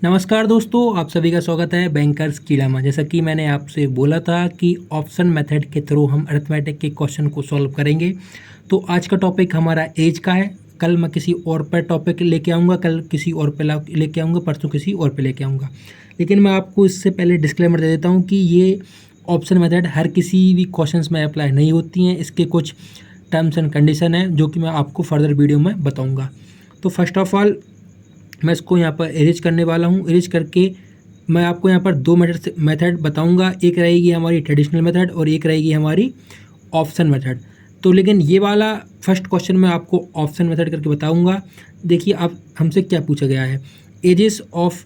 नमस्कार दोस्तों, आप सभी का स्वागत है बैंकर्स कीड़ा में। जैसा कि मैंने आपसे बोला था कि ऑप्शन मेथड के थ्रू हम अरिथमेटिक के क्वेश्चन को सॉल्व करेंगे। तो आज का टॉपिक हमारा एज का है। कल मैं किसी और पर टॉपिक लेके आऊँगा, कल किसी और पे लेके आऊँगा, परसों किसी और पे लेके आऊँगा। लेकिन मैं आपको इससे पहले डिस्क्लेमर दे देता हूँ कि ये ऑप्शन मेथड हर किसी भी क्वेश्चन में अप्लाई नहीं होती हैं। इसके कुछ टर्म्स एंड कंडीशन हैं जो कि मैं आपको फर्दर वीडियो में बताऊँगा। तो फर्स्ट ऑफ ऑल मैं इसको यहाँ पर इरेज करने वाला हूँ। इरेज करके मैं आपको यहाँ पर दो मेथड बताऊँगा। एक रहेगी हमारी ट्रेडिशनल मेथड और एक रहेगी हमारी ऑप्शन मेथड। तो लेकिन ये वाला फर्स्ट क्वेश्चन मैं आपको ऑप्शन मेथड करके बताऊँगा। देखिए अब हमसे क्या पूछा गया है। Ages of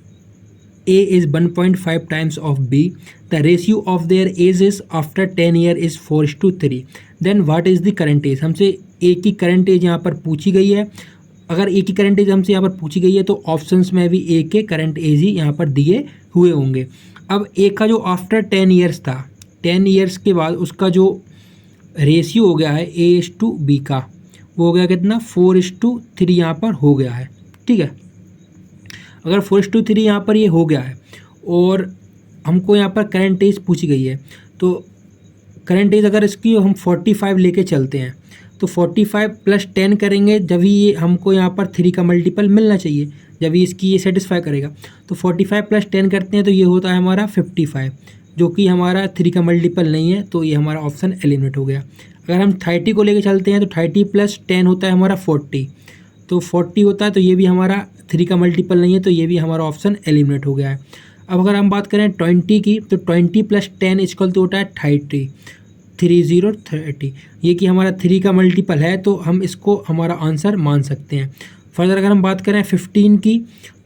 A is 1.5 times of B. The ratio of their ages after 10 years is 4:3. Then what is the current age? हमसे A की करंट एज यहाँ पर पूछी गई है। अगर A की करंट एज हमसे यहाँ पर पूछी गई है तो ऑप्शंस में भी A के करंट एज ही यहाँ पर दिए हुए होंगे। अब A का जो आफ्टर 10 ईयर्स था, 10 ईयर्स के बाद उसका जो रेशियो हो गया है A/B का, वो हो गया कितना 4:3 यहाँ पर हो गया है। ठीक है, अगर 4:3 यहाँ पर ये हो गया है और हमको यहाँ पर करंट एज पूछी गई है, तो करंट एज अगर इसकी हम 45 लेके चलते हैं तो 45 + 10 करेंगे जब ही ये हमको यहाँ पर 3 का मल्टीपल मिलना चाहिए, जब ही इसकी ये सेटिस्फाई करेगा। तो 45 + 10 करते हैं तो ये होता है हमारा 55, जो कि हमारा 3 का मल्टीपल नहीं है, तो ये हमारा ऑप्शन एलिमिनेट हो गया। अगर हम 30 को लेके चलते हैं तो 30 + 10 होता है हमारा 40, तो 40 होता है, तो ये भी हमारा 3 का मल्टीपल नहीं है, तो ये भी हमारा ऑप्शन एलिमिनेट हो गया है। अब अगर हम बात करें 20 की, तो 20 + 10 इक्वल तो होता है 30, 30, ये कि हमारा 3 का मल्टीपल है, तो हम इसको हमारा आंसर मान सकते हैं। फर्दर अगर हम बात करें 15 की,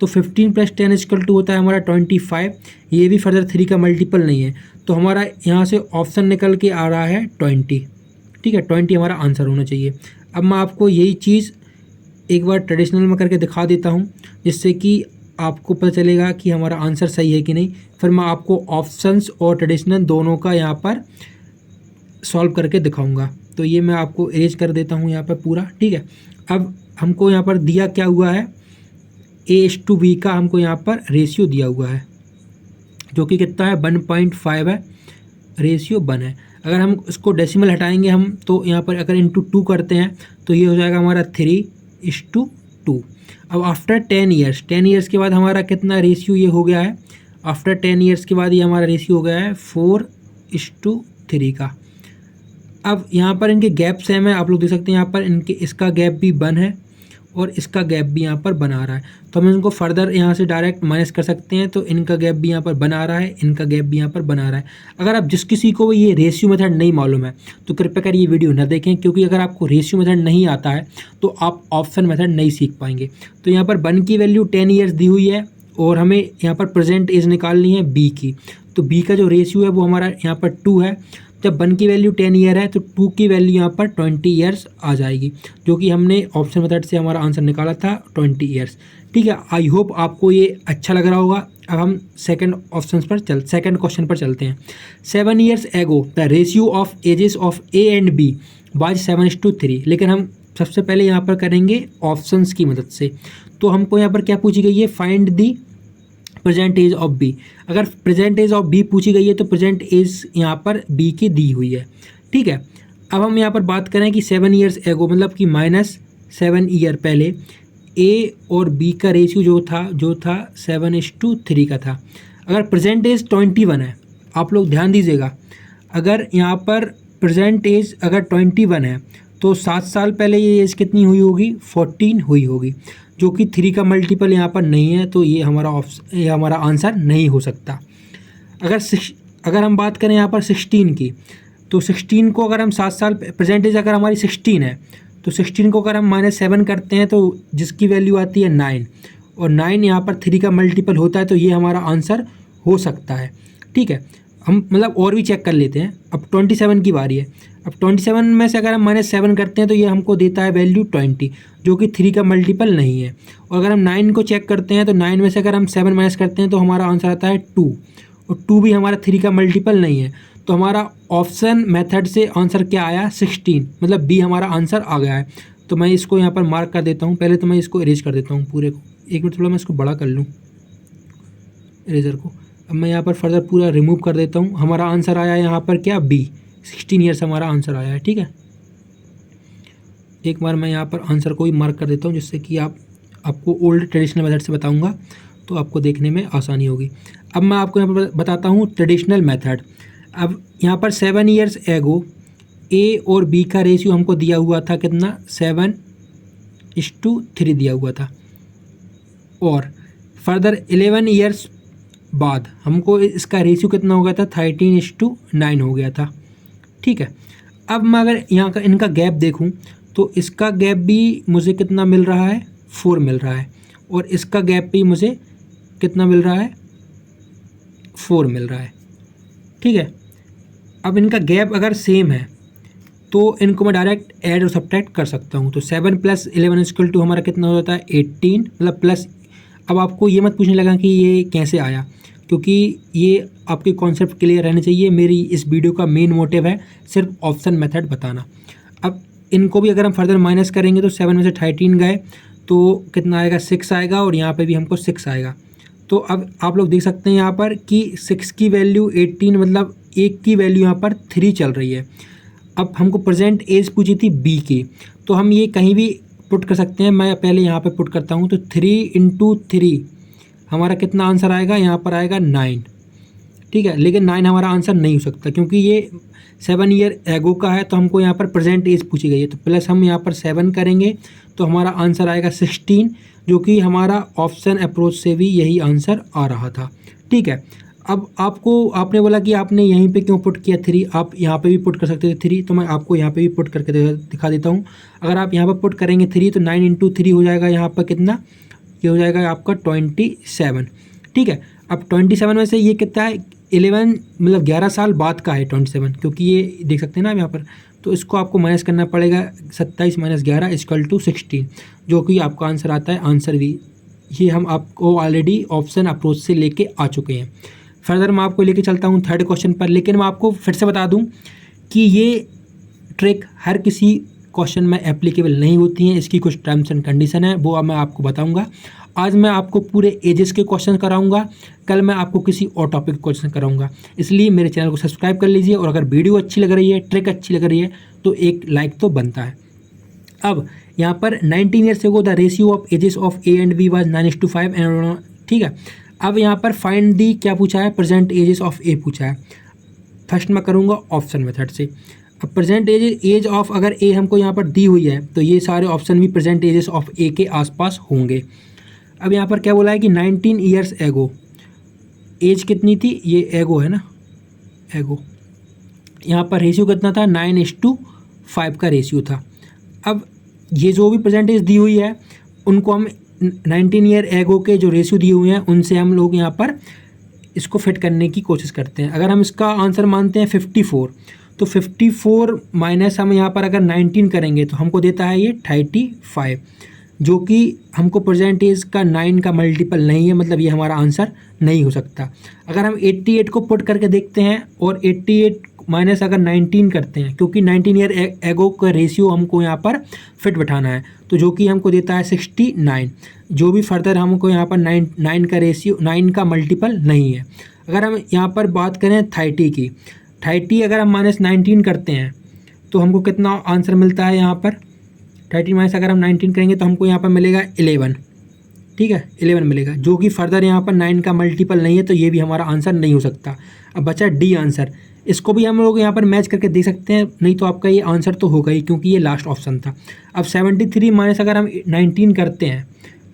तो 15 + 10 इक्वल टू होता है हमारा 25, ये भी फर्दर 3 का मल्टीपल नहीं है, तो हमारा यहाँ से ऑप्शन निकल के आ रहा है 20। ठीक है, 20 हमारा आंसर होना चाहिए। अब मैं आपको यही चीज़ एक बार ट्रेडिशनल में करके दिखा देता हूँ, जिससे कि आपको पता चलेगा कि हमारा आंसर सही है कि नहीं। फिर मैं आपको ऑप्शंस और ट्रेडिशनल दोनों का यहाँ पर सॉल्व करके दिखाऊंगा। तो ये मैं आपको इरेज कर देता हूँ यहाँ पर पूरा। ठीक है, अब हमको यहाँ पर दिया क्या हुआ है, A/B का हमको यहाँ पर रेशियो दिया हुआ है, जो कि कितना है 1.5 है, रेशियो 1 है। अगर हम इसको डेसिमल हटाएंगे हम, तो यहाँ पर अगर इंटू 2 करते हैं तो ये हो जाएगा हमारा 3:2। अब आफ्टर 10 ईयर्स, 10 ईयर्स के बाद हमारा कितना रेशियो ये हो गया है, आफ्टर 10 ईयर्स के बाद ये हमारा रेशियो हो गया है 4:3 का। अब यहाँ पर इनके गैप सेम है, आप लोग देख सकते हैं यहाँ पर इनके इसका गैप भी 1 है और इसका गैप भी यहाँ पर बना रहा है, तो हम इनको फर्दर यहाँ से डायरेक्ट माइनस कर सकते हैं। तो इनका गैप भी यहाँ पर बना रहा है, इनका गैप भी यहाँ पर बना रहा है। अगर आप जिस किसी को ये रेशियो मेथड नहीं मालूम है तो कृपया कर ये वीडियो न देखें, क्योंकि अगर आपको रेशियो मेथड नहीं आता है तो आप ऑप्शन मेथड नहीं सीख पाएंगे। तो यहाँ पर 1 की वैल्यू 10 ईयर्स दी हुई है और हमें यहाँ पर प्रेजेंट एज निकालनी है B की। तो B का जो रेशियो है वो हमारा यहाँ पर 2 है। जब 1 की वैल्यू 10 ईयर है तो 2 की वैल्यू यहाँ पर 20 ईयर्स आ जाएगी, जो कि हमने ऑप्शन मेथड से हमारा आंसर निकाला था 20 ईयर्स। ठीक है, आई होप आपको ये अच्छा लग रहा होगा। अब हम सेकंड क्वेश्चन पर चलते हैं। 7 years ago the ratio of ages of A and B was 7:3। लेकिन हम सबसे पहले यहाँ पर करेंगे ऑप्शंस की मदद से। तो हमको यहाँ पर क्या पूछी गई है, find the present age of B। अगर प्रेजेंट एज ऑफ B पूछी गई है तो प्रेजेंट एज यहाँ पर B की दी हुई है। ठीक है, अब हम यहाँ पर बात करें कि 7 ईयर्स एगो मतलब कि -7 ईयर पहले A और B का रेशियो जो था 7:3 का था। अगर प्रेजेंट एज 21 है, आप लोग ध्यान दीजिएगा, अगर यहाँ पर प्रेजेंट एज अगर 21 है तो 7 साल पहले ये एज कितनी हुई होगी, 14 हुई होगी, जो कि 3 का मल्टीपल यहाँ पर नहीं है, तो ये हमारा आंसर नहीं हो सकता। अगर हम बात करें यहाँ पर 16 की, तो 16 को अगर हम 7 साल प्रेजेंटेज अगर हमारी 16 है तो 16 को अगर हम -7 करते हैं तो जिसकी वैल्यू आती है 9, और 9 यहाँ पर 3 का मल्टीपल होता है, तो ये हमारा आंसर हो सकता है। ठीक है, हम मतलब और भी चेक कर लेते हैं। अब 27 की बारी है। अब 27 में से अगर हम -7 करते हैं तो ये हमको देता है वैल्यू 20, जो कि 3 का मल्टीपल नहीं है। और अगर हम 9 को चेक करते हैं तो 9 में से अगर हम 7 माइनस करते हैं तो हमारा आंसर आता है 2, और 2 भी हमारा 3 का मल्टीपल नहीं है। तो हमारा ऑप्शन मेथड से आंसर क्या आया, 16, मतलब B हमारा आंसर आ गया है। तो मैं इसको यहाँ पर मार्क कर देता हूँ। पहले तो मैं इसको इरेज कर देता हूँ पूरे को। एक मिनट, थोड़ा मैं इसको बड़ा कर लूँ। इरेजर को। अब मैं यहाँ पर फर्दर पूरा रिमूव कर देता हूँ। हमारा आंसर आया है यहाँ पर क्या, बी, 16 ईयर्स हमारा आंसर आया है। ठीक है, एक बार मैं यहाँ पर आंसर को भी मार्क कर देता हूँ, जिससे कि आपको ओल्ड ट्रेडिशनल मेथड से बताऊँगा तो आपको देखने में आसानी होगी। अब मैं आपको यहाँ पर बताता हूँ ट्रेडिशनल मेथड। अब यहाँ पर 7 ईयर्स एगो ए और बी का रेशियो हमको दिया हुआ था कितना, 7:3 दिया हुआ था। और फर्दर 11 ईयर्स बाद हमको इसका रेशियो कितना हो गया था, 13:9 हो गया था। ठीक है, अब मैं अगर यहाँ का इनका गैप देखूँ तो इसका गैप भी मुझे कितना मिल रहा है, 4 मिल रहा है, और इसका गैप भी मुझे कितना मिल रहा है, 4 मिल रहा है। ठीक है, अब इनका गैप अगर सेम है तो इनको मैं डायरेक्ट ऐड और सब्ट्रैक्ट कर सकता हूँ। तो 7 + 11 = हमारा कितना हो जाता है, 18, मतलब प्लस। अब आपको ये मत पूछने लगा कि ये कैसे आया, क्योंकि ये आपके कॉन्सेप्ट क्लियर रहने चाहिए। मेरी इस वीडियो का मेन मोटिव है सिर्फ ऑप्शन मेथड बताना। अब इनको भी अगर हम फर्दर माइनस करेंगे तो 7 में से 13 गए तो कितना आएगा, 6 आएगा, और यहाँ पे भी हमको 6 आएगा। तो अब आप लोग देख सकते हैं यहाँ पर कि 6 की वैल्यू 18, मतलब 1 की वैल्यू यहाँ पर 3 चल रही है। अब हमको प्रेजेंट एज पूछी थी बी की, तो हम ये कहीं भी पुट कर सकते हैं। मैं पहले यहाँ पे पुट करता हूँ, तो 3 × 3 हमारा कितना आंसर आएगा, यहाँ पर आएगा 9। ठीक है, लेकिन 9 हमारा आंसर नहीं हो सकता, क्योंकि ये 7 ईयर एगो का है, तो हमको यहाँ पर प्रेजेंट एज पूछी गई है। तो प्लस हम यहाँ पर 7 करेंगे तो हमारा आंसर आएगा 16, जो कि हमारा ऑप्शन अप्रोच से भी यही आंसर आ रहा था। ठीक है, अब आपने बोला कि आपने यहीं पे क्यों पुट किया 3, आप यहाँ पे भी पुट कर सकते थे 3, तो मैं आपको यहाँ पे भी पुट करके दिखा देता हूँ। अगर आप यहाँ पर पुट करेंगे 3 तो 9 × 3 हो जाएगा यहाँ पर कितना, ये हो जाएगा आपका 27। ठीक है, अब 27 में से ये कितना है, 11, मतलब 11 साल बाद का है 27, क्योंकि ये देख सकते हैं ना आप यहाँ पर। तो इसको आपको माइनस करना पड़ेगा, 27 - 11 = 16, जो कि आपका आंसर आता है आंसर बी। ये हम आपको ऑलरेडी ऑप्शन अप्रोच से लेके आ चुके हैं। फर्दर मैं आपको लेके चलता हूँ थर्ड क्वेश्चन पर, लेकिन मैं आपको फिर से बता दूँ कि ये ट्रिक हर किसी क्वेश्चन में एप्लीकेबल नहीं होती हैं। इसकी कुछ टर्म्स एंड कंडीशन है, वो अब मैं आपको बताऊंगा। आज मैं आपको पूरे एजेस के क्वेश्चन कराऊंगा, कल मैं आपको किसी और टॉपिक के क्वेश्चन कराऊंगा। इसलिए मेरे चैनल को सब्सक्राइब कर लीजिए, और अगर वीडियो अच्छी लग रही है, ट्रिक अच्छी लग रही है, तो एक लाइक तो बनता है। अब यहाँ पर 19 years ago the ratio of ages of A and B was 9:5 and, ठीक है। अब यहाँ पर फाइंड दी क्या पूछा है, प्रेजेंट एजेस ऑफ ए पूछा है। फर्स्ट मैं करूँगा ऑप्शन मेथड से। अब प्रेजेंट एज ऑफ, अगर ए हमको यहाँ पर दी हुई है तो ये सारे ऑप्शन भी प्रेजेंट एजेस ऑफ ए के आसपास होंगे। अब यहाँ पर क्या बोला है कि 19 ईयर्स एगो, एज कितनी थी, ये एगो है ना, एगो, यहाँ पर रेशियो कितना था, 9:5 का रेशियो था। अब ये जो भी परसेंटेज दी हुई है उनको हम 19 ईयर एगो के जो रेशियो दिए हुए हैं उनसे हम लोग यहाँ पर इसको फिट करने की कोशिश करते हैं। अगर हम इसका आंसर मानते हैं 54, तो 54 माइनस हम यहाँ पर अगर 19 करेंगे तो हमको देता है ये 35, जो कि हमको परसेंटेज का 9 का मल्टीपल नहीं है, मतलब ये हमारा आंसर नहीं हो सकता। अगर हम 88 को पुट करके देखते हैं और 88 माइनस अगर 19 करते हैं, क्योंकि 19 ईयर एगो का रेशियो हमको यहाँ पर फिट बैठाना है, तो जो कि हमको देता है 69, जो भी फर्दर हमको यहाँ पर 9 का रेशियो, 9 का मल्टीपल नहीं है। अगर हम यहाँ पर बात करें 30 की, 30 अगर हम -19 करते हैं तो हमको कितना आंसर मिलता है यहाँ पर, 30 माइनस अगर हम 19 करेंगे तो हमको यहाँ पर मिलेगा 11, ठीक है, 11 मिलेगा, जो कि फर्दर यहाँ पर 9 का मल्टीपल नहीं है, तो ये भी हमारा आंसर नहीं हो सकता। अब बचा डी आंसर, इसको भी हम लोग यहाँ पर मैच करके देख सकते हैं, नहीं तो आपका ये आंसर तो होगा ही, क्योंकि ये लास्ट ऑप्शन था। अब 73 माइनस अगर हम 19 करते हैं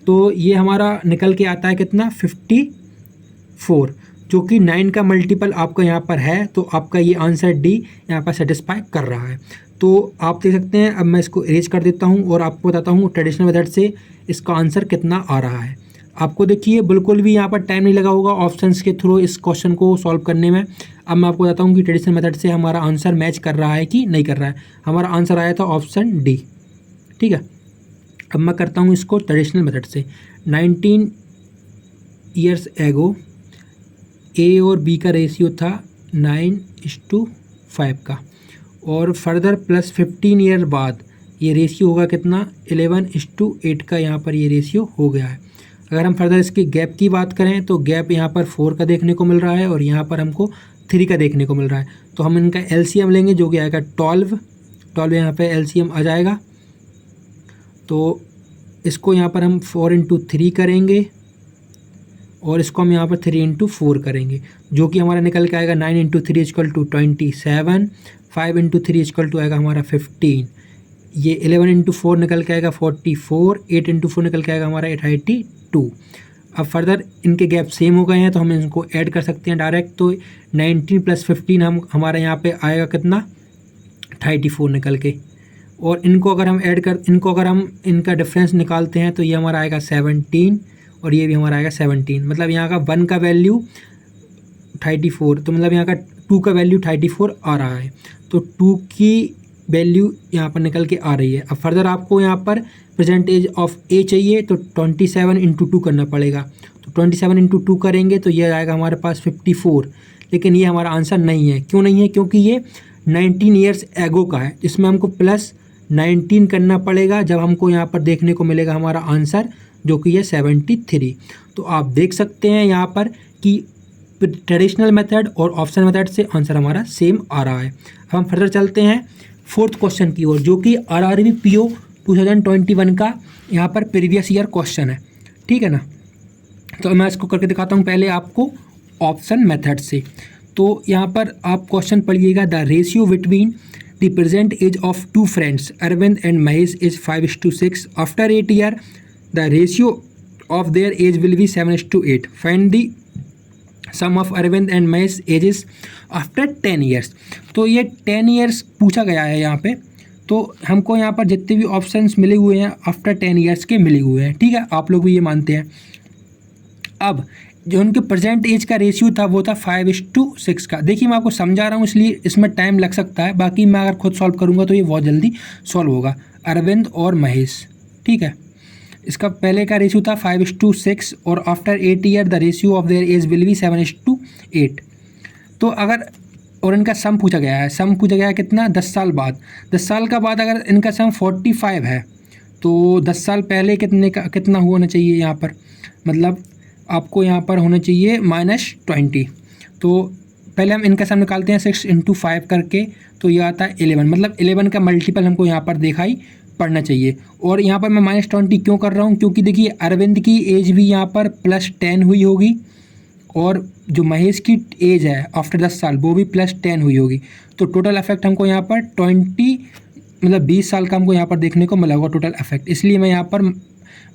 तो ये हमारा निकल के आता है कितना, 54, जो कि 9 का मल्टीपल आपका यहाँ पर है, तो आपका ये आंसर डी यहाँ पर सेटिस्फाई कर रहा है। तो आप देख सकते हैं। अब मैं इसको इरेज कर देता हूँ और आपको बताता हूँ ट्रेडिशनल मेथड से इसका आंसर कितना आ रहा है। आपको देखिए बिल्कुल भी यहाँ पर टाइम नहीं लगा होगा ऑप्शंस के थ्रू इस क्वेश्चन को सॉल्व करने में। अब मैं आपको बताता हूँ कि ट्रेडिशनल मेथड से हमारा आंसर मैच कर रहा है कि नहीं कर रहा है। हमारा आंसर आया था ऑप्शन डी, ठीक है। अब मैं करता हूँ इसको ट्रेडिशनल मेथड से। 19 ईयर्स एगो ए और बी का रेशियो था 9:5 का, और फर्दर प्लस 15 ईयर बाद ये रेशियो होगा कितना, 11:8 का यहाँ पर ये रेशियो हो गया है। अगर हम फर्दर इसकी गैप की बात करें तो गैप यहाँ पर 4 का देखने को मिल रहा है और यहाँ पर हमको 3 का देखने को मिल रहा है। तो हम इनका एलसीएम लेंगे जो कि आएगा 12 यहाँ पे एलसीएम आ जाएगा। तो इसको यहाँ पर हम 4 इंटू 3 करेंगे और इसको हम यहाँ पर 3 इंटू 4 करेंगे, जो कि हमारा निकल के आएगा 9 into 3 equal to 27, 5 into 3 equal to आएगा हमारा 15, ये 11 इंटू 4 निकल के आएगा 44, 8 इंटू 4 निकल के आएगा हमारा 82। अब फर्दर इनके गैप सेम हो गए हैं तो हम इनको ऐड कर सकते हैं डायरेक्ट। तो 19 प्लस 15 हमारा यहाँ पे आएगा कितना 34 निकल के, और इनको अगर हम इनका डिफरेंस निकालते हैं तो ये हमारा आएगा 17 और ये भी हमारा आएगा 17। मतलब यहाँ का 1 का वैल्यू 34, तो मतलब यहाँ का 2 का वैल्यू 34 आ रहा है। तो 2 की वैल्यू यहाँ पर निकल के आ रही है। अब फर्दर आपको यहाँ पर परसेंटेज ऑफ ए चाहिए तो 27 इंटू 2 करना पड़ेगा। तो 27 इंटू 2 करेंगे तो ये आएगा हमारे पास 54, लेकिन ये हमारा आंसर नहीं है। क्यों नहीं है? क्योंकि ये 19 ईयर्स एगो का है, इसमें हमको प्लस 19 करना पड़ेगा जब हमको यहाँ पर देखने को मिलेगा हमारा आंसर जो कि है 73। तो आप देख सकते हैं यहाँ पर कि ट्रेडिशनल मेथड और ऑप्शन मेथड से आंसर हमारा सेम आ रहा है। अब हम फर्दर चलते हैं फोर्थ क्वेश्चन की ओर, जो कि आरआरबी पीओ 2021 का यहाँ पर प्रीवियस ईयर क्वेश्चन है। ठीक है ना। तो मैं इसको करके दिखाता हूँ पहले आपको ऑप्शन मेथड से। तो यहाँ पर आप क्वेश्चन पढ़िएगा, the ratio between the present age of two friends Arvind and Mahesh is 5:6। After 8 year the ratio of their age will be 7:8। Find the sum of Arvind and Mahesh ages after 10 years. तो ये 10 years पूछा गया है यहाँ पे। तो हमको यहाँ पर जितने भी ऑप्शंस मिले हुए हैं आफ्टर 10 ईयर्स के मिले हुए हैं। ठीक है, आप लोग भी ये मानते हैं। अब जो उनके प्रेजेंट एज का रेशियो था वो था 5:6 का। देखिए मैं आपको समझा रहा हूँ इसलिए इसमें टाइम लग सकता है, बाकी मैं अगर खुद सॉल्व करूँगा तो ये बहुत जल्दी सॉल्व होगा। अरविंद और महेश, ठीक है, इसका पहले का रेशियो था 5:6 और after 8 year the ratio of their age will be 7:8। तो अगर और इनका सम पूछा गया है, सम पूछा गया है कितना 10 साल बाद। 10 साल का बाद अगर इनका सम 45 है तो 10 साल पहले कितना होना चाहिए यहाँ पर, मतलब आपको यहाँ पर होना चाहिए -20। तो पहले हम इनका सम निकालते हैं 6 इंटू 5 करके, तो ये आता है 11। मतलब 11 का मल्टीपल हमको यहाँ पर दिखाई पड़ना चाहिए। और यहाँ पर मैं -20 क्यों कर रहा हूँ, क्योंकि देखिए अरविंद की एज भी यहाँ पर +10 हुई होगी और जो महेश की एज है आफ्टर 10 साल वो भी +10 हुई होगी। तो टोटल इफेक्ट हमको यहाँ पर 20 साल का हमको यहाँ पर देखने को मिला होगा टोटल इफेक्ट, इसलिए मैं यहाँ पर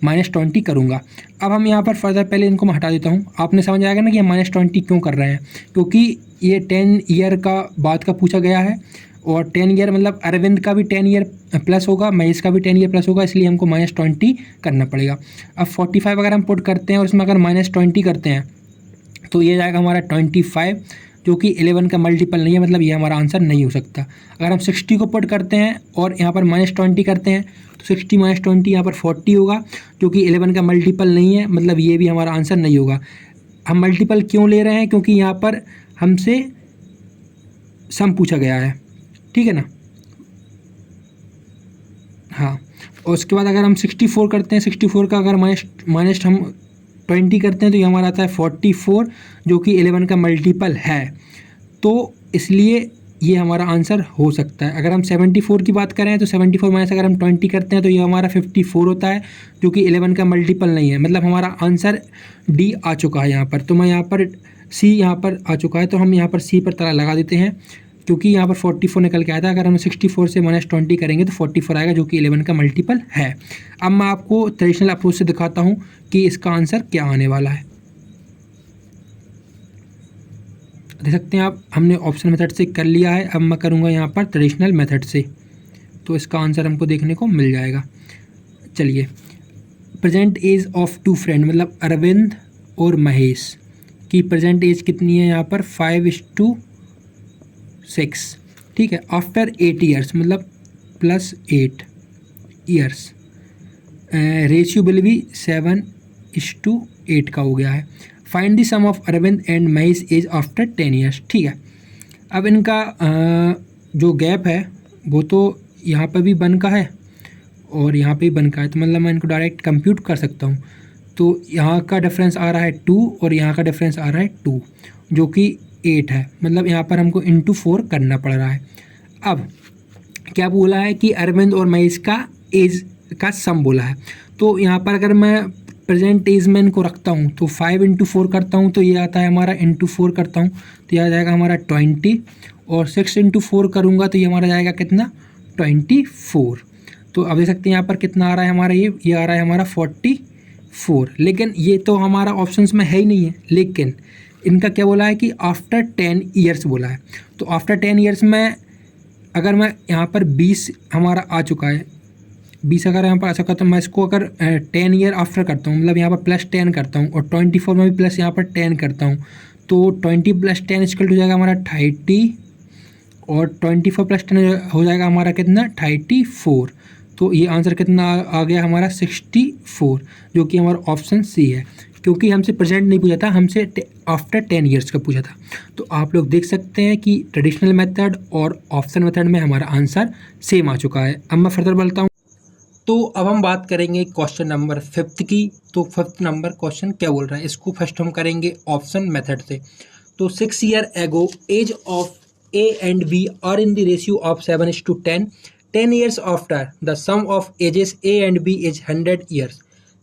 -20 करूँगा। अब हम यहाँ पर फर्दर पहले इनको मैं हटा देता हूँ। आपने समझ आएगा ना कि हम -20 क्यों कर रहे हैं, क्योंकि ये 10 ईयर का बाद का पूछा गया है और 10 ईयर मतलब अरविंद का भी 10 ईयर प्लस होगा, महेश का भी 10 ईयर प्लस होगा, इसलिए हमको -20 करना पड़ेगा। अब 45 अगर हम पुट करते हैं और इसमें अगर -20 करते हैं तो ये जाएगा हमारा 25, जो कि 11 का मल्टीपल नहीं है, मतलब ये हमारा आंसर नहीं हो सकता। अगर हम 60 को पुट करते हैं और यहाँ पर -20 करते हैं तो 60 - 20 यहाँ पर 40 होगा, जो कि 11 का मल्टीपल नहीं है, मतलब ये भी हमारा आंसर नहीं होगा। हम मल्टीपल क्यों ले रहे हैं, क्योंकि यहाँ पर हमसे सम पूछा गया है, ठीक है ना। हाँ, और उसके बाद अगर हम 64 करते हैं, 64 का अगर माइनस हम 20 करते हैं तो ये हमारा आता है 44, जो कि 11 का मल्टीपल है। तो इसलिए ये हमारा आंसर हो सकता है। अगर हम 74 की बात करें तो 74 माइनस अगर हम 20 करते हैं तो ये हमारा 54 होता है, जो कि 11 का मल्टीपल नहीं है, मतलब हमारा आंसर डी आ चुका है यहाँ पर। तो मैं यहाँ पर सी यहाँ पर आ चुका है, तो हम यहाँ पर सी पर ताला लगा देते हैं, क्योंकि यहाँ पर 44 निकल के आया था। अगर हम 64 से -20 करेंगे तो 44 आएगा, जो कि 11 का मल्टीपल है। अब मैं आपको ट्रेडिशनल अप्रोच से दिखाता हूँ कि इसका आंसर क्या आने वाला है। देख सकते हैं आप, हमने ऑप्शन मेथड से कर लिया है। अब मैं करूँगा यहाँ पर ट्रेडिशनल मेथड से, तो इसका आंसर हमको देखने को मिल जाएगा। चलिए, present age of two friend, मतलब अरविंद और महेश की प्रेजेंट एज कितनी है यहाँ पर 5:6, ठीक है। आफ्टर 8 ईयर्स मतलब +8 ईयर्स, रेशियो विल भी 7:8 का हो गया है। Find the sum of Arvind and Mahesh age after 10 years, ठीक है। अब इनका जो गैप है वो तो यहाँ पर भी 1 का है और यहाँ पे भी 1 का है, तो मतलब मैं इनको डायरेक्ट कंप्यूट कर सकता हूँ। तो यहाँ का डिफरेंस आ रहा है 2 और यहाँ का डिफरेंस आ रहा है 2 जो कि 8 है, मतलब यहाँ पर हमको इंटू 4 करना पड़ रहा है। अब क्या बोला है कि अरविंद और महेश का एज का सम बोला है। तो यहाँ पर अगर मैं प्रेजेंट एज में इनको रखता हूँ तो 5 इंटू 4 करता हूँ तो ये आता है हमारा इंटू 4 करता हूँ तो ये आ जाएगा हमारा 20, और 6 इंटू 4 करूँगा तो ये हमारा जाएगा कितना 24। तो अब देख सकते हैं यहाँ पर कितना आ रहा है हमारा, ये आ रहा है हमारा 44। लेकिन ये तो हमारा ऑप्शंस में है ही नहीं है, लेकिन इनका क्या बोला है कि आफ्टर 10 ईयर्स बोला है। तो आफ्टर 10 ईयर्स में अगर मैं यहाँ पर 20 हमारा आ चुका है, 20 अगर यहाँ पर आ चुका तो मैं इसको अगर 10 ईयर आफ्टर करता हूँ, मतलब यहाँ पर प्लस 10 करता हूँ, और 24 में भी प्लस यहाँ पर 10 करता हूँ, तो 20 प्लस 10 इक्वल हो जाएगा हमारा 30, और 24 प्लस 10 हो जाएगा हमारा कितना 34। तो ये आंसर कितना आ गया हमारा 64, जो कि हमारा ऑप्शन सी है, क्योंकि हमसे प्रेजेंट नहीं पूछा था, हमसे आफ्टर 10 ईयर्स का पूछा था। तो आप लोग देख सकते हैं कि ट्रेडिशनल मेथड और ऑप्शन मेथड में हमारा आंसर सेम आ चुका है। अब मैं फर्दर बोलता हूँ। तो अब हम बात करेंगे क्वेश्चन नंबर 5 की। तो 5th नंबर क्वेश्चन क्या बोल रहा है, इसको फर्स्ट हम करेंगे ऑप्शन मेथड से। तो 6 year ago age of A and B are in the ratio of 7:10. 10 years after, the sum of ages A and B is 100 years.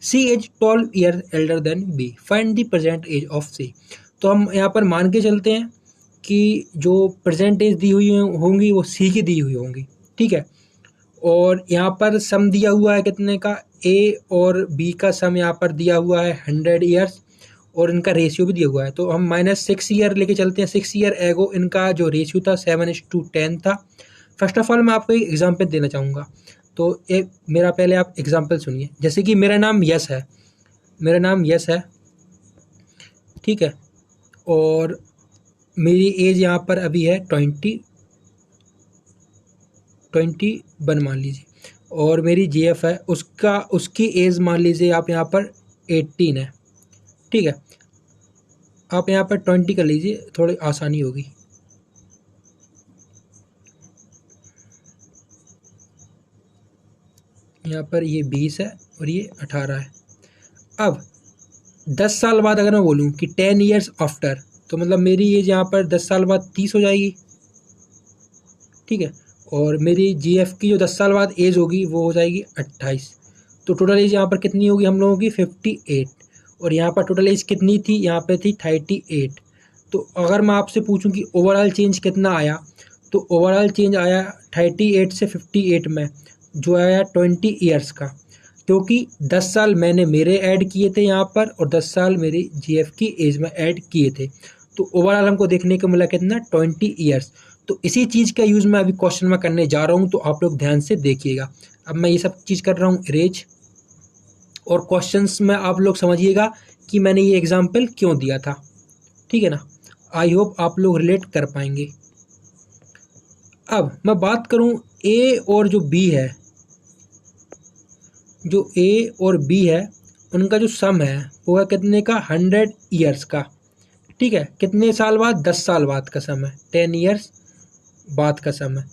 C is 12 years elder than B. Find the present age of C. तो हम यहाँ पर मान के चलते हैं कि जो प्रेजेंट एज दी हुई होंगी वो C की दी हुई होंगी, ठीक है। और यहाँ पर सम दिया हुआ है कितने का, A और B का सम यहाँ पर दिया हुआ है 100 ईयर्स, और इनका रेशियो भी दिया हुआ है। तो हम -6 ईयर लेके चलते हैं। 6 ईयर एगो इनका जो रेशियो था 7:10 था। फर्स्ट ऑफ ऑल मैं आपको एक एग्जांपल देना चाहूँगा, तो एक मेरा पहले आप एग्जांपल सुनिए। जैसे कि मेरा नाम यश है, ठीक है, और मेरी एज यहाँ पर अभी है 21 मान लीजिए, और मेरी जीएफ है उसकी एज मान लीजिए आप यहाँ पर 18 है, ठीक है। आप यहाँ पर 20 कर लीजिए, थोड़ी आसानी होगी। यहाँ पर ये 20 है और ये 18 है। अब 10 साल बाद अगर मैं बोलूँ कि 10 ईयर्स आफ्टर, तो मतलब मेरी एज यहाँ पर 10 साल बाद 30 हो जाएगी, ठीक है। और मेरी जीएफ की जो 10 साल बाद एज होगी वो हो जाएगी 28। तो टोटल एज यहाँ पर कितनी होगी हम लोगों की 58, और यहाँ पर टोटल एज कितनी थी, यहाँ पे थी 38। तो अगर मैं आपसे पूछूं कि ओवरऑल चेंज कितना आया, तो ओवरऑल चेंज आया 38 से 58 में, जो आया 20 ईयर्स का, क्योंकि 10 साल मैंने मेरे ऐड किए थे यहाँ पर, और 10 साल मेरी जीएफ की एज में ऐड किए थे। तो ओवरऑल हमको देखने को मिला कितना 20 ईयर्स। तो इसी चीज़ का यूज़ मैं अभी क्वेश्चन में करने जा रहा हूँ, तो आप लोग ध्यान से देखिएगा। अब मैं ये सब चीज़ कर रहा हूँ इरेज, और क्वेश्चंस में आप लोग समझिएगा कि मैंने ये एग्जाम्पल क्यों दिया था, ठीक है ना। आई होप आप लोग रिलेट कर पाएंगे। अब मैं बात करूं ए और जो बी है, जो ए और बी है उनका जो सम है वो है कितने का, 100 ईयर्स का, ठीक है। कितने साल बाद, 10 साल बाद का सम है, 10 ईयर्स बाद का सम है।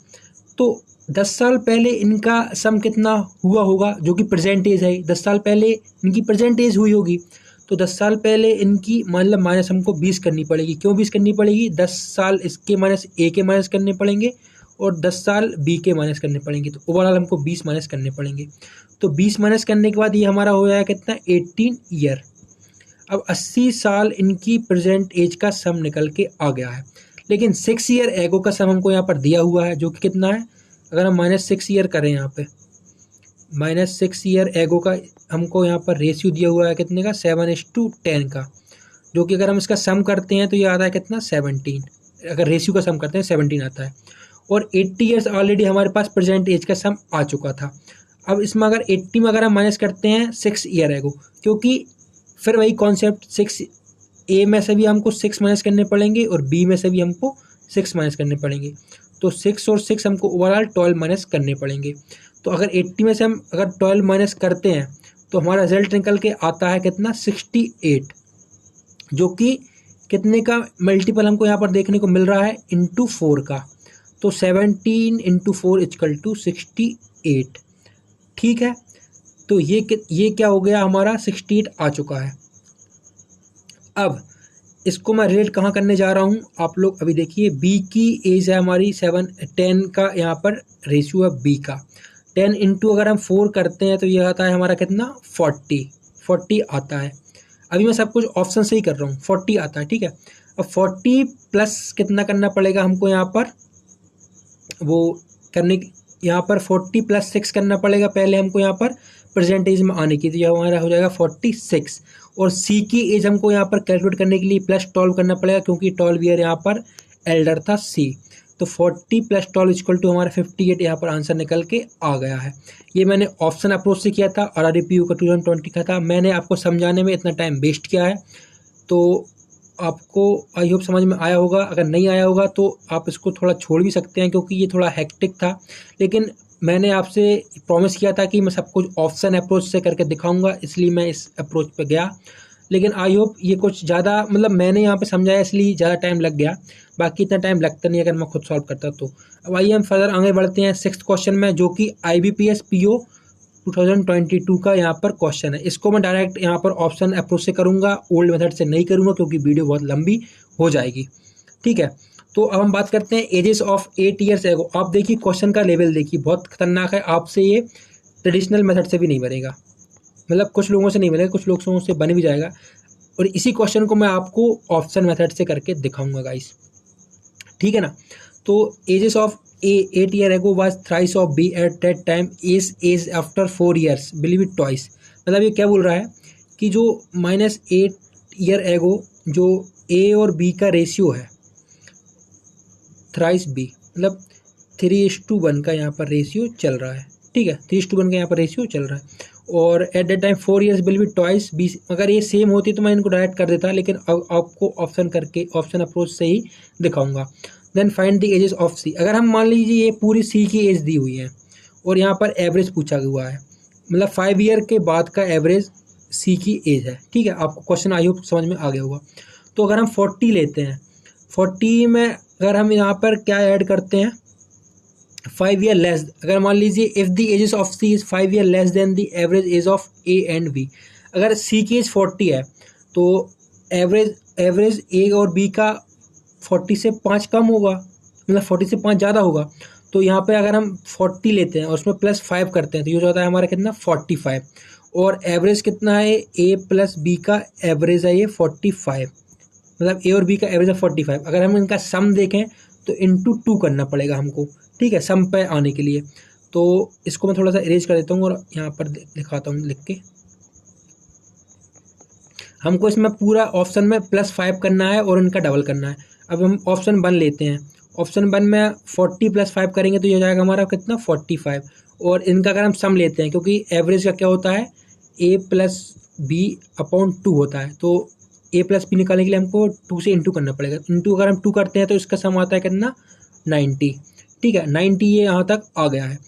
तो 10 साल पहले इनका सम कितना हुआ होगा, जो कि प्रेजेंट एज है, 10 साल पहले इनकी प्रेजेंट एज हुई होगी। तो 10 साल पहले इनकी मतलब माइनस हमको 20 करनी पड़ेगी। क्यों 20 करनी पड़ेगी, 10 साल इसके माइनस ए के माइनस करने पड़ेंगे, और 10 साल बी के माइनस करने पड़ेंगे। तो ओवरऑल हमको 20 माइनस करने पड़ेंगे। तो 20 माइनस करने के बाद ये हमारा हो जाएगा कितना, 18 ईयर। अब 80 साल इनकी प्रेजेंट एज का सम निकल के आ गया है। लेकिन 6 ईयर एगो का सम हमको यहाँ पर दिया हुआ है, जो कि कितना है, अगर हम -6 ईयर करें, यहाँ पे -6 ईयर एगो का हमको यहाँ पर रेशियो दिया हुआ है कितने का, 7:10 का, जो कि अगर हम इसका सम करते हैं तो ये आता है कितना, 17। अगर रेशियो का सम करते हैं 17 आता है। और 80 ईयर्स ऑलरेडी हमारे पास प्रेजेंट एज का सम आ चुका था। अब इसमें अगर 80 में अगर हम माइनस करते हैं 6 ईयर एगो, क्योंकि फिर वही कॉन्सेप्ट, 6 ए में से भी हमको 6 माइनस करने पड़ेंगे, और बी में से भी हमको 6 माइनस करने पड़ेंगे। तो 6 और 6 हमको ओवरऑल 12 माइनस करने पड़ेंगे। तो अगर 80 में से हम अगर 12 माइनस करते हैं तो हमारा रिजल्ट निकल के आता है कितना, 68, जो कि कितने का मल्टीपल हमको यहाँ पर देखने को मिल रहा है, इंटू 4 का। तो 17 × 4 = 68, ठीक है। तो ये क्या हो गया, हमारा 68 आ चुका है। अब इसको मैं रिलेट कहाँ करने जा रहा हूँ, आप लोग अभी देखिए। बी की एज है हमारी 10 का यहाँ पर रेशियो है बी का। 10 इंटू अगर हम 4 करते हैं तो ये आता है हमारा कितना, 40 आता है। अभी मैं सब कुछ ऑप्शन से ही कर रहा हूँ, 40 आता है, ठीक है। अब 40 प्लस कितना करना पड़ेगा हमको यहाँ पर, वो करने यहाँ पर 40 प्लस 6 करना पड़ेगा पहले हमको यहाँ पर परसेंटेज में आने की, तो यह हमारा हो जाएगा 46। और सी की एज हमको यहाँ पर कैलकुलेट करने के लिए +12 करना पड़ेगा, क्योंकि 12 ईयर यहाँ पर एल्डर था सी। तो 40 + 12 इक्वल टू हमारा 58 यहाँ पर आंसर निकल के आ गया है। ये मैंने ऑप्शन अप्रोच से किया था और RRPU का 2020 का था। मैंने आपको समझाने में इतना टाइम वेस्ट किया है, तो आपको आई होप समझ में आया होगा। अगर नहीं आया होगा तो आप इसको थोड़ा छोड़ भी सकते हैं, क्योंकि ये थोड़ा हेक्टिक था। लेकिन मैंने आपसे प्रॉमिस किया था कि मैं सब कुछ ऑप्शन अप्रोच से करके दिखाऊंगा, इसलिए मैं इस अप्रोच पे गया। लेकिन आई होप ये कुछ ज़्यादा, मतलब मैंने यहाँ पे समझाया इसलिए ज़्यादा टाइम लग गया, बाकी इतना टाइम लगता नहीं अगर मैं खुद सॉल्व करता तो। अब आइए हम फर्दर आगे बढ़ते हैं 6th क्वेश्चन में, जो कि IBPS PO 2022 का यहाँ पर क्वेश्चन है। इसको मैं डायरेक्ट यहाँ पर ऑप्शन अप्रोच से करूँगा, ओल्ड मेथड से नहीं करूँगा, क्योंकि वीडियो बहुत लंबी हो जाएगी, ठीक है। तो अब हम बात करते हैं एजेस ऑफ 8 ईयर्स एगो। आप देखिए क्वेश्चन का लेवल देखिए, बहुत खतरनाक है। आपसे ये ट्रेडिशनल मेथड से भी नहीं बनेगा, मतलब कुछ लोगों से नहीं बनेगा, कुछ लोगों से बन भी जाएगा। और इसी क्वेश्चन को मैं आपको ऑप्शन मेथड से करके दिखाऊंगा गाइस, ठीक है ना। तो ages of 8 year ago was thrice of B at that time age after 4 years believe it twice. मतलब ये क्या बोल रहा है कि जो -8 ईयर एगो जो ए और बी का रेशियो है, थ्राइस बी मतलब 3:1 का यहाँ पर रेशियो चल रहा है, ठीक है। 3:1 का यहाँ पर रेशियो चल रहा है। और at that time 4 years will be twice B. अगर ये सेम होती तो मैं इनको डायरेक्ट कर देता, लेकिन अब आपको ऑप्शन अप्रोच से ही दिखाऊंगा। Then find the ages of C. अगर हम मान लीजिए ये पूरी सी की एज दी हुई है और यहाँ पर एवरेज पूछा हुआ है, मतलब 5 ईयर के बाद का एवरेज सी की एज है, ठीक है। आपको क्वेश्चन आई होप समझ में आ गया होगा। तो अगर हम 40 लेते हैं, 40 में अगर हम यहाँ पर क्या ऐड करते हैं, 5 ईयर लेस, अगर मान लीजिए if the ages of C is 5 year less than the average age of A and B. अगर सी की एज 40 है तो एवरेज ए और बी का 40 से 5 कम होगा, मतलब 40 से 5 ज़्यादा होगा। तो यहाँ पे अगर हम 40 लेते हैं और उसमें +5 करते हैं तो ये जो होता है हमारा कितना, 45। और एवरेज कितना है, ए प्लस बी का एवरेज है ये 45, मतलब ए और बी का एवरेज है 45। अगर हम इनका सम देखें तो इंटू 2 करना पड़ेगा हमको, ठीक है, सम पे आने के लिए। तो इसको मैं थोड़ा सा इरेज कर देता हूँ और यहाँ पर दिखाता हूँ लिख के। हमको इसमें पूरा ऑप्शन में +5 करना है और इनका डबल करना है। अब हम ऑप्शन 1 लेते हैं। ऑप्शन 1 में 40 + 5 करेंगे तो ये हो जाएगा हमारा कितना, 45। और इनका अगर हम सम लेते हैं, क्योंकि एवरेज का क्या होता है, a + b/2 होता है, तो a + b निकालने के लिए हमको 2 से इंटू करना पड़ेगा। इंटू अगर हम 2 करते हैं तो इसका सम आता है कितना, 90, ठीक है। 90 ये यहाँ तक आ गया है।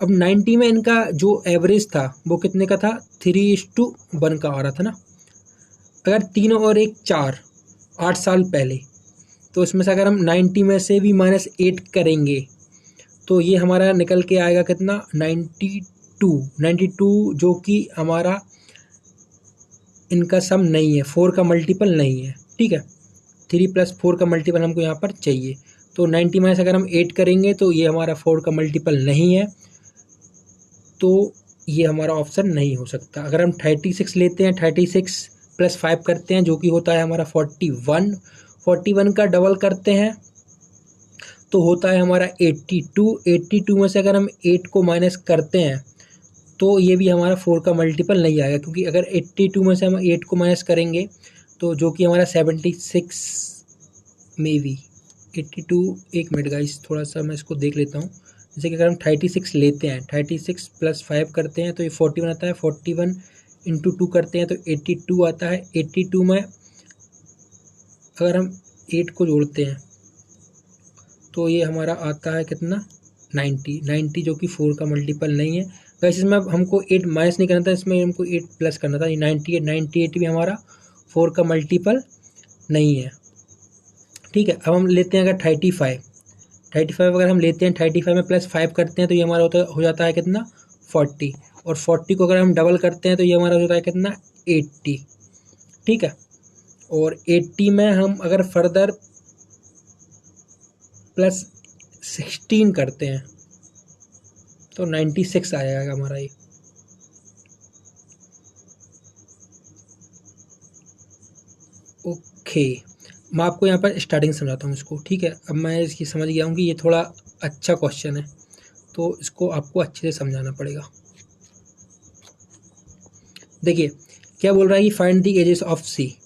अब 90 में इनका जो एवरेज था वो कितने का था, 3:1 का आ रहा था ना। अगर 3 और 1 4, 8 साल पहले, तो इसमें से अगर हम 90 में से भी -8 करेंगे तो ये हमारा निकल के आएगा कितना, 92, जो कि हमारा इनका सम नहीं है, 4 का मल्टीपल नहीं है, ठीक है। 3 + 4 का मल्टीपल हमको यहाँ पर चाहिए। तो 90 में से अगर हम 8 करेंगे तो ये हमारा 4 का मल्टीपल नहीं है, तो ये हमारा ऑप्शन नहीं हो सकता। अगर हम 36 लेते हैं, 36 + 5 करते हैं जो कि होता है हमारा 41, 41 का डबल करते हैं तो होता है हमारा 82, 82 में से अगर हम 8 को माइनस करते हैं तो ये भी हमारा 4 का मल्टीपल नहीं आएगा, क्योंकि अगर 82 में से हम 8 को माइनस करेंगे तो जो कि हमारा 76 में भी 82, एक मिनट गाइस थोड़ा सा मैं इसको देख लेता हूँ। जैसे कि अगर हम 36 लेते हैं, 36 + 5 करते हैं तो ये 41 आता है, 41 इंटू 2 करते हैं तो 82 आता है। 82 में अगर हम 8 को जोड़ते हैं तो ये हमारा आता है कितना, 90, जो कि 4 का मल्टीपल नहीं है। वैसे इसमें हमको 8 माइनस नहीं करना था, इसमें हमको 8 प्लस करना था। ये 98 भी हमारा 4 का मल्टीपल नहीं है, ठीक है। अब हम लेते हैं अगर 35 अगर हम लेते हैं, 35 में +5 करते हैं तो ये हमारा हो जाता है कितना, 40। और 40 को अगर हम डबल करते हैं तो ये हमारा होता है कितना 80, ठीक है। और 80 में हम अगर फर्दर +16 करते हैं तो 96 आ जाएगा हमारा ये। ओके, मैं आपको यहाँ पर स्टार्टिंग समझाता हूँ इसको, ठीक है। अब मैं इसकी समझ गया हूँ कि ये थोड़ा अच्छा क्वेश्चन है, तो इसको आपको अच्छे से समझाना पड़ेगा। देखिए क्या बोल रहा है कि फाइंड द एजेस ऑफ सी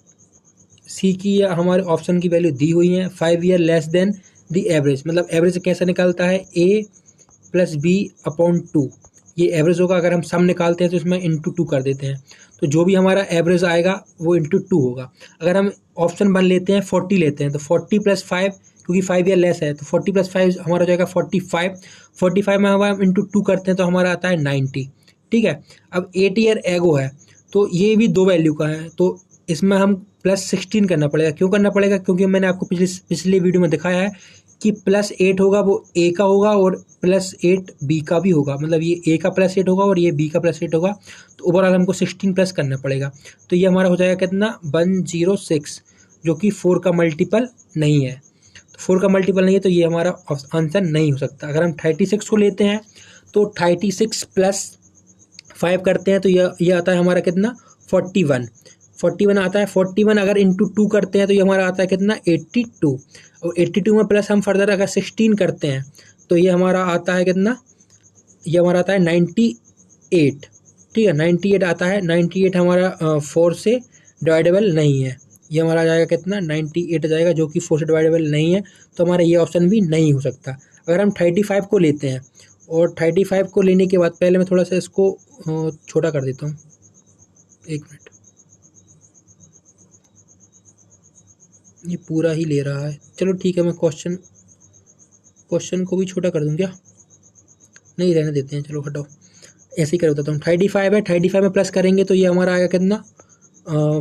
की हमारे ऑप्शन की वैल्यू दी हुई है 5 year less than the average. मतलब एवरेज कैसे निकालता है, a + b/2, ये एवरेज होगा। अगर हम सम निकालते हैं तो इसमें × 2 कर देते हैं, तो जो भी हमारा एवरेज आएगा वो × 2 होगा। अगर हम ऑप्शन 1 लेते हैं 40 लेते हैं तो 40 + 5, क्योंकि 5 ईयर लेस है तो 40 + 5 हमारा हो जाएगा 45। 45 में हमारा × 2 करते हैं तो हमारा आता है 90, ठीक है। अब 8 ईयर एगो है तो ये भी 2 वैल्यू का है, तो इसमें हम +16 करना पड़ेगा। क्यों करना पड़ेगा, क्योंकि मैंने आपको पिछली वीडियो में दिखाया है कि +8 होगा वो ए का होगा और +8 बी का भी होगा। मतलब ये ए का +8 होगा और ये बी का +8 होगा, तो ओवरऑल हमको 16 प्लस करना पड़ेगा। तो ये हमारा हो जाएगा कितना 106, जो कि 4 का मल्टीपल नहीं है। तो 4 का मल्टीपल नहीं है तो ये हमारा आंसर नहीं हो सकता। अगर हम 36 को लेते हैं तो 36 + 5 करते हैं तो ये आता है हमारा कितना 41 आता है। 41 अगर × 2 करते हैं तो ये हमारा आता है कितना 82, और 82 में प्लस हम फर्दर अगर 16 करते हैं तो ये हमारा आता है कितना, ये हमारा आता है 98, ठीक है। 98 आता है। 98 हमारा 4 से डिवाइडेबल नहीं है, ये हमारा आ जाएगा कितना 98 आ जाएगा, जो कि 4 से डिवाइडेबल नहीं है, तो हमारा ये ऑप्शन भी नहीं हो सकता। अगर हम 35 को लेते हैं और 35 को लेने के बाद पहले मैं थोड़ा सा इसको छोटा कर देता हूँ, 1 मिनट, ये पूरा ही ले रहा है। चलो ठीक है, मैं क्वेश्चन को भी छोटा कर दूँ क्या, नहीं रहने देते हैं, चलो हटाओ, ऐसे ही कर देता हूँ। 35 है, 35 में प्लस करेंगे तो ये हमारा आएगा कितना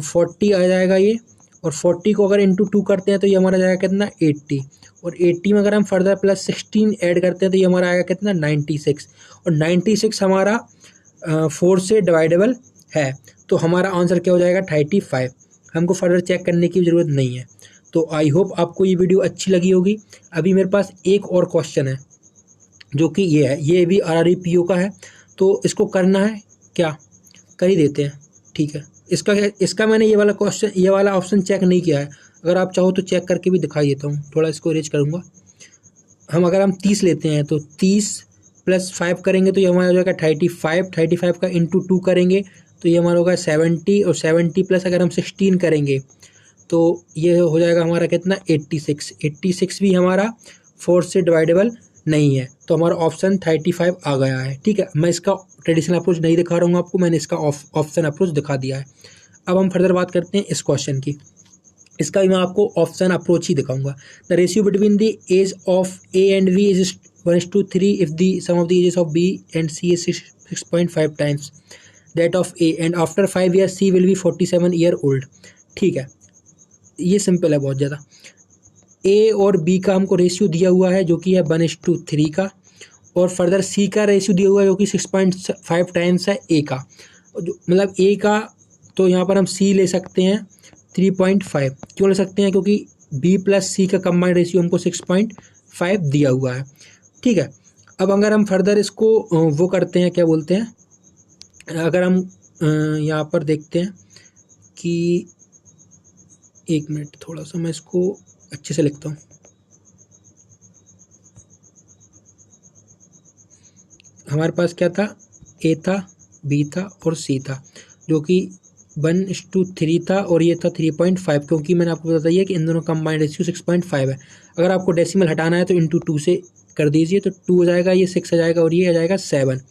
40 आ जाएगा ये, और 40 को अगर × 2 करते हैं तो ये हमारा जाएगा कितना 80, और 80 में अगर हम फर्दर +16 ऐड करते हैं तो ये हमारा आएगा कितना 96, और 96 हमारा 4 से डिवाइडेबल है, तो हमारा आंसर क्या हो जाएगा 35। हमको फर्दर चेक करने की ज़रूरत नहीं है। तो आई होप आपको ये वीडियो अच्छी लगी होगी। अभी मेरे पास एक और क्वेश्चन है जो कि ये है, ये भी RRB PO का है, तो इसको करना है क्या, कर ही देते हैं, ठीक है। इसका मैंने ये वाला ऑप्शन चेक नहीं किया है, अगर आप चाहो तो चेक करके भी दिखा देता हूँ। थोड़ा इसको इरेज करूँगा। अगर हम 30 लेते हैं तो 30 + 5 करेंगे तो ये हमारा हो जाएगा 35। 35 का × 2 करेंगे तो ये हमारा होगा 70, और 70 प्लस अगर हम 16 करेंगे तो ये हो जाएगा हमारा कितना 86। 86 भी हमारा 4 से डिवाइडेबल नहीं है, तो हमारा ऑप्शन 35 आ गया है, ठीक है। मैं इसका ट्रेडिशनल अप्रोच नहीं दिखा रहा हूँ आपको, मैंने इसका ऑप्शन अप्रोच दिखा दिया है। अब हम फर्दर बात करते हैं इस क्वेश्चन की। इसका भी मैं आपको ऑप्शन अप्रोच ही दिखाऊंगा। The ratio between the age of A and B is 1:3 if the sum of the ages of B and C is 6.5 times that of A and after 5 years C will be 47 year old. ठीक है, ये simple है बहुत ज़्यादा। A और B का हमको ratio दिया हुआ है जो कि है 1:3 का, और फर्दर C का रेशियो दिया हुआ है जो कि 6.5 टाइम्स है A का। मतलब A का तो यहाँ पर हम C ले सकते हैं 3.5। क्यों ले सकते हैं? क्योंकि B + C का कंबाइंड रेशियो हमको 6.5 दिया हुआ है। ठीक है, अब अगर हम फर्दर इसको वो करते हैं, क्या बोलते हैं, अगर हम यहाँ पर देखते हैं कि एक मिनट, थोड़ा सा मैं इसको अच्छे से लिखता हूँ। हमारे पास क्या था, A था, B था और C था, जो कि 1:3 था, और ये था 3.5, क्योंकि मैंने आपको बता दिया कि इन दोनों कंबाइंड रेशियो 6.5 है। अगर आपको डेसिमल हटाना है तो × 2 से कर दीजिए, तो 2 हो जाएगा, ये 6 आ जाएगा और ये आ जाएगा 7।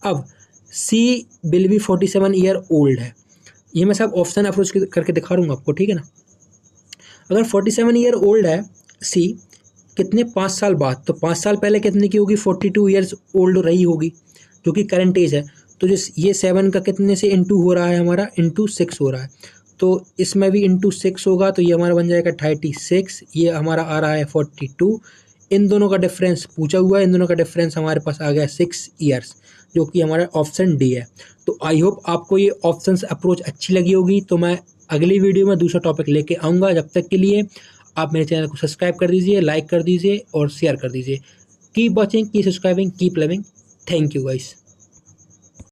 अब C will be 47 year old है, ये मैं सब ऑप्शन अप्रोच करके दिखा दूँगा आपको, ठीक है ना। अगर 47 ईयर ओल्ड है C, कितने 5 साल बाद, तो 5 साल पहले कितने की होगी, 42 ईयर्स ओल्ड रही होगी, जो कि करंट एज है। तो जिस ये 7 का कितने से × हो रहा है, हमारा × 6 हो रहा है, तो इसमें भी × 6 होगा, तो ये हमारा बन जाएगा 36, ये हमारा आ रहा है 42। इन दोनों का डिफरेंस पूछा हुआ है, इन दोनों का डिफरेंस हमारे पास आ गया 6 ईयर्स। जो कि हमारा ऑप्शन डी है। तो आई होप आपको ये ऑप्शंस अप्रोच अच्छी लगी होगी। तो मैं अगली वीडियो में दूसरा टॉपिक लेके आऊँगा। जब तक के लिए आप मेरे चैनल को सब्सक्राइब कर दीजिए, लाइक कर दीजिए और शेयर कर दीजिए। Keep watching, keep subscribing, keep loving. Thank you guys.